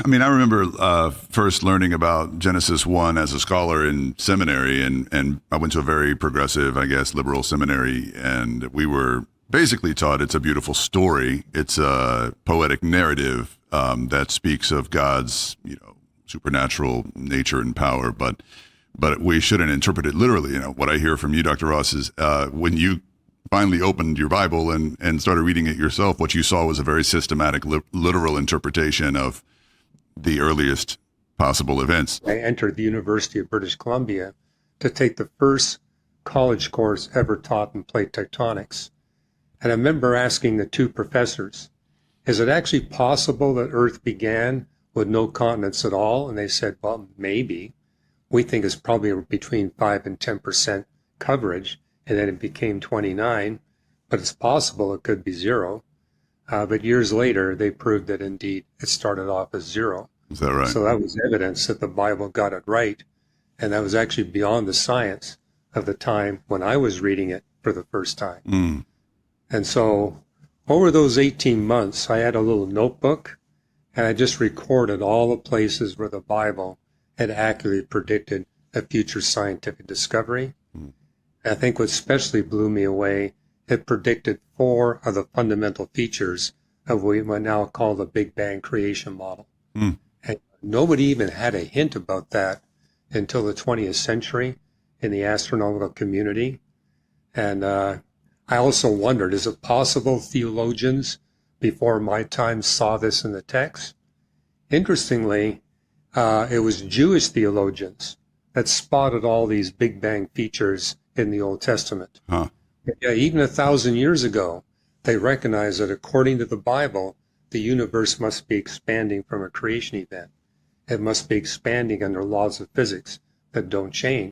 I mean, I remember first learning about Genesis 1 as a scholar in seminary, and I went to a very progressive, I guess, liberal seminary, and we were basically taught it's a beautiful story. It's a poetic narrative that speaks of God's, supernatural nature and power, but we shouldn't interpret it literally. What I hear from you, Dr. Ross, is when you finally opened your Bible and started reading it yourself, what you saw was a very systematic, literal interpretation of the earliest possible events. I entered the University of British Columbia to take the first college course ever taught in plate tectonics. And I remember asking the two professors, is it actually possible that Earth began with no continents at all? And they said, well, maybe. We think it's probably between 5 and 10% coverage, and then it became 29, but it's possible it could be zero. But years later, they proved that indeed it started off as zero. Is that right? So that was evidence that the Bible got it right. And that was actually beyond the science of the time when I was reading it for the first time. Mm. And so over those 18 months, I had a little notebook, and I just recorded all the places where the Bible had accurately predicted a future scientific discovery. Mm. I think what especially blew me away, it predicted 4 of the fundamental features of what we might now call the Big Bang creation model. Mm. And nobody even had a hint about that until the 20th century in the astronomical community. And I also wondered, is it possible theologians before my time saw this in the text? Interestingly, it was Jewish theologians that spotted all these Big Bang features in the Old Testament. Huh. Yeah, even 1,000 years ago, they recognized that according to the Bible, the universe must be expanding from a creation event. It must be expanding under laws of physics that don't change.